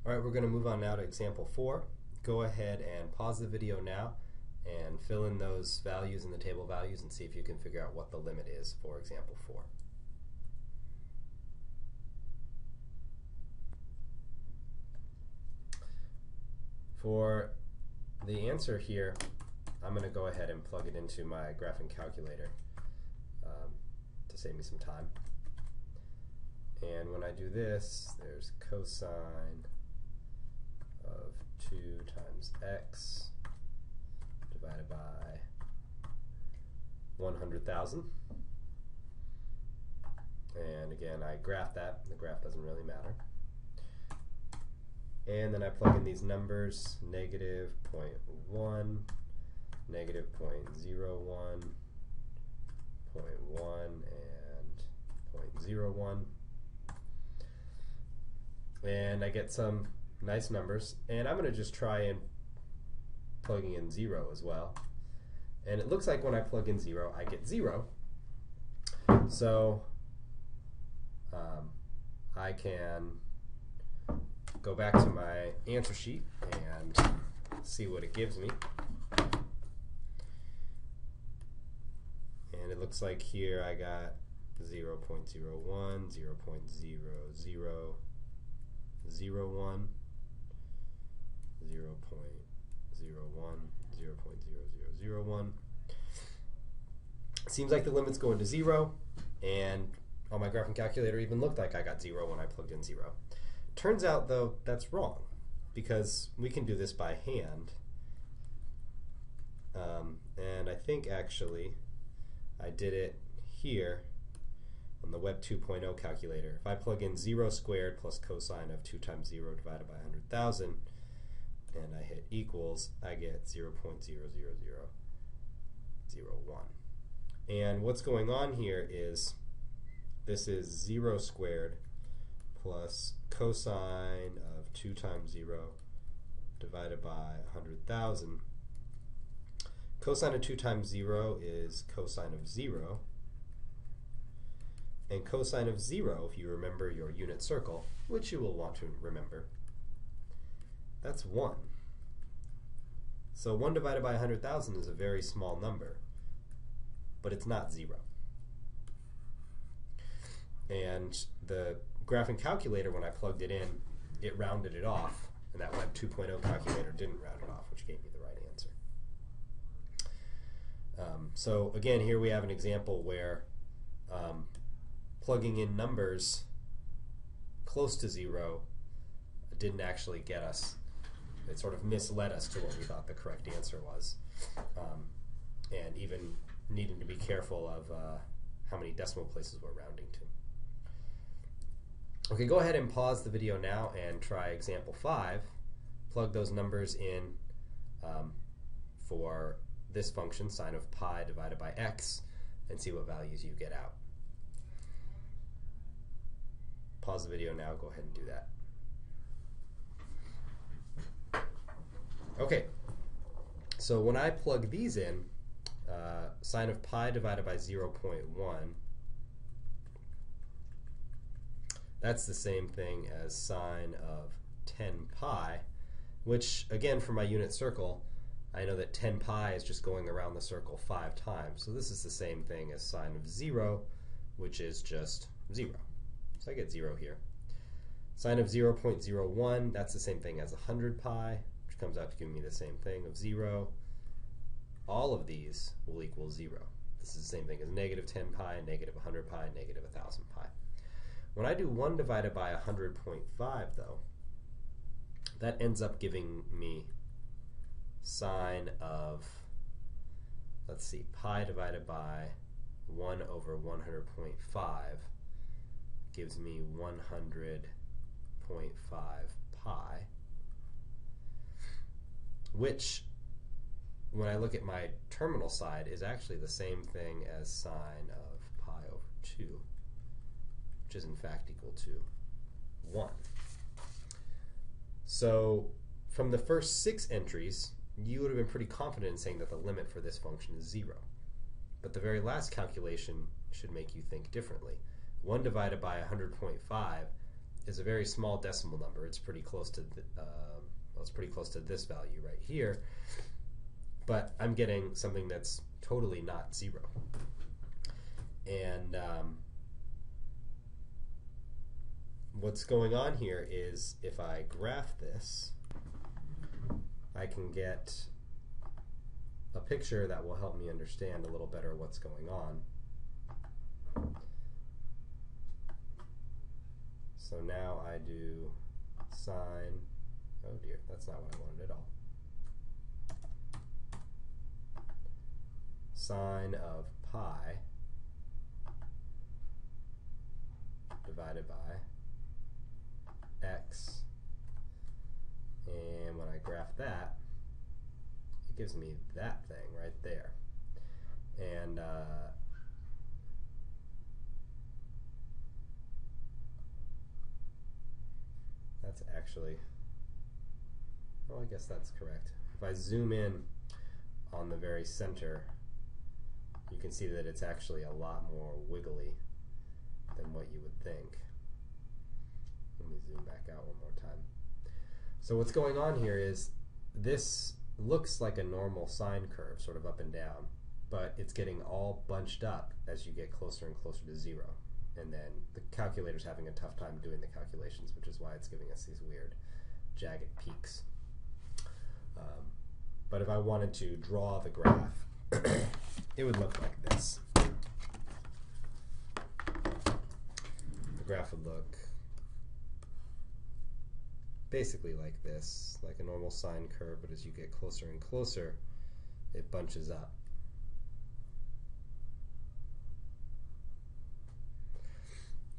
All right, we're going to move on now to example 4. Go ahead and pause the video now and fill in those values in the table values and see if you can figure out what the limit is for example 4. For the answer here, I'm going to go ahead and plug it into my graphing calculator to save me some time. And when I do this, there's cosine of 2 times x divided by 100,000. And again, I graph that. The graph doesn't really matter. And then I plug in these numbers, negative 0.1, negative 0.01, 0.1, and 0.01. And I get some nice numbers. And I'm going to just try and plugging in 0 as well. And it looks like when I plug in 0, I get 0. So I can go back to my answer sheet and see what it gives me. And it looks like here I got 0.01, 0.0001, 0.0001, 0.0001. Seems like the limit's going to 0, and on my graphing calculator even looked like I got 0 when I plugged in 0. Turns out, though, that's wrong, because we can do this by hand. And I think, actually, I did it here on the Web 2.0 calculator. If I plug in 0 squared plus cosine of 2 times 0 divided by 100,000, and I hit equals, I get 0.00001. And what's going on here is this is 0 squared plus cosine of 2 times 0 divided by 100,000. Cosine of 2 times 0 is cosine of 0. And cosine of 0, if you remember your unit circle, which you will want to remember, that's 1. So 1 divided by 100,000 is a very small number, but it's not 0. And the graphing calculator, when I plugged it in, it rounded it off, and that Web 2.0 calculator didn't round it off, which gave me the right answer. So again, here we have an example where plugging in numbers close to 0 didn't actually get us. It sort of misled us to what we thought the correct answer was, and even needing to be careful of how many decimal places we're rounding to. Okay, go ahead and pause the video now and try example 5. Plug those numbers in for this function, sine of pi divided by x, and see what values you get out. Pause the video now, go ahead and do that. Okay, so when I plug these in, sine of pi divided by 0.1, that's the same thing as sine of 10 pi, which, again, for my unit circle, I know that 10 pi is just going around the circle 5 times. So this is the same thing as sine of 0, which is just 0. So I get 0 here. Sine of 0.01, that's the same thing as 100 pi, which comes out to give me the same thing of 0. All of these will equal 0. This is the same thing as negative 10 pi, negative 100 pi, negative 1,000 pi. When I do 1 divided by 100.5, though, that ends up giving me sine of, let's see, pi divided by 1 over 100.5 gives me 100.5 pi, which, when I look at my terminal side, is actually the same thing as sine of pi over 2, which is in fact equal to 1. So from the first 6 entries, you would have been pretty confident in saying that the limit for this function is 0. But the very last calculation should make you think differently. 1 divided by 100.5 is a very small decimal number. It's pretty close to it's pretty close to this value right here, but I'm getting something that's totally not 0. And what's going on here is if I graph this, I can get a picture that will help me understand a little better what's going on. So now I do sine, oh dear, that's not what I wanted at all. Sine of pi divided by x, and when I graph that, it gives me that thing right there. And that's actually, oh, I guess that's correct. If I zoom in on the very center, you can see that it's actually a lot more wiggly than what you would think. Let me zoom back out one more time. So what's going on here is this looks like a normal sine curve, sort of up and down, but it's getting all bunched up as you get closer and closer to 0. And then the calculator's having a tough time doing the calculations, which is why it's giving us these weird jagged peaks. But if I wanted to draw the graph, it would look like this. The graph would look basically like this, like a normal sine curve, but as you get closer and closer, it bunches up.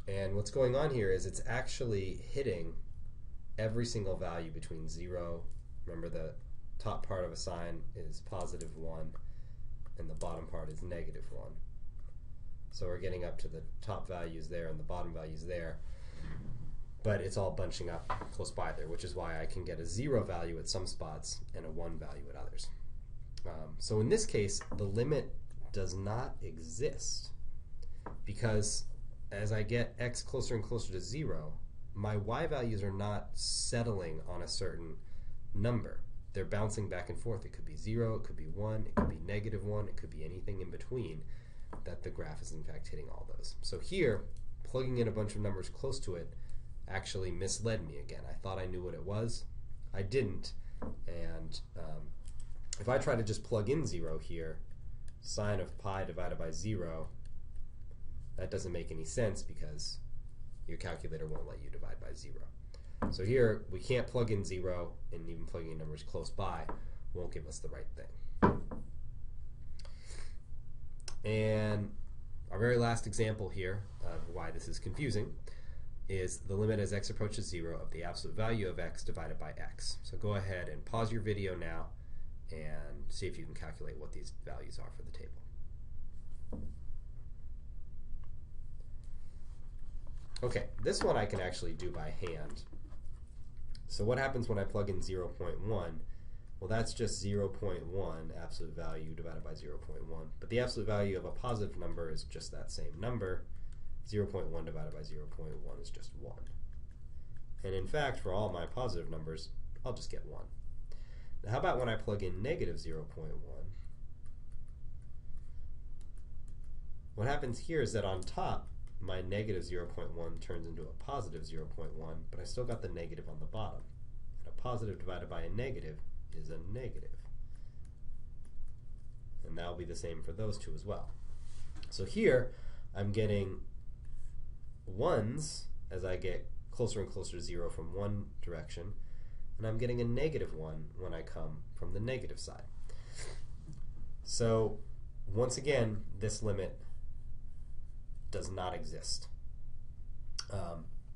And what's going on here is it's actually hitting every single value between 0, remember the top part of a sine is +1, and the bottom part is -1. So we're getting up to the top values there and the bottom values there, but it's all bunching up close by there, which is why I can get a 0 value at some spots and a 1 value at others. So in this case, the limit does not exist, because as I get x closer and closer to 0, my y values are not settling on a certain number. They're bouncing back and forth. It could be 0, it could be 1, it could be -1, it could be anything in between that the graph is in fact hitting all those. So here, plugging in a bunch of numbers close to it actually misled me again. I thought I knew what it was. I didn't. And if I try to just plug in 0 here, sine of pi divided by 0, that doesn't make any sense because your calculator won't let you divide by 0. So here, we can't plug in 0, and even plugging in numbers close by won't give us the right thing. And our very last example here of why this is confusing is the limit as x approaches 0 of the absolute value of x divided by x. So go ahead and pause your video now and see if you can calculate what these values are for the table. Okay, this one I can actually do by hand. So what happens when I plug in 0.1? Well, that's just 0.1 absolute value divided by 0.1. But the absolute value of a positive number is just that same number. 0.1 divided by 0.1 is just 1. And in fact, for all my positive numbers, I'll just get 1. Now how about when I plug in negative 0.1? What happens here is that on top, my negative 0.1 turns into a positive 0.1, but I still got the negative on the bottom. And a positive divided by a negative is a negative. And that'll be the same for those two as well. So here, I'm getting 1s as I get closer and closer to 0 from one direction, and I'm getting a -1 when I come from the negative side. So once again, this limit does not exist.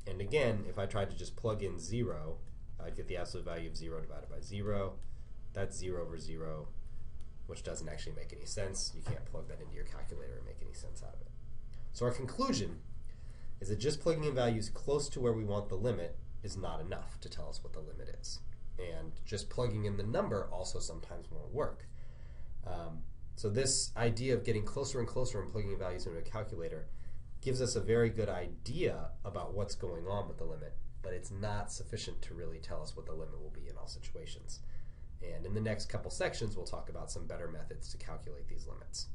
And again, if I tried to just plug in 0, I'd get the absolute value of 0 divided by 0. That's 0 over 0, which doesn't actually make any sense. You can't plug that into your calculator and make any sense out of it. So our conclusion is that just plugging in values close to where we want the limit is not enough to tell us what the limit is. And just plugging in the number also sometimes won't work. So this idea of getting closer and closer and plugging in values into a calculator gives us a very good idea about what's going on with the limit, but it's not sufficient to really tell us what the limit will be in all situations. And in the next couple sections, we'll talk about some better methods to calculate these limits.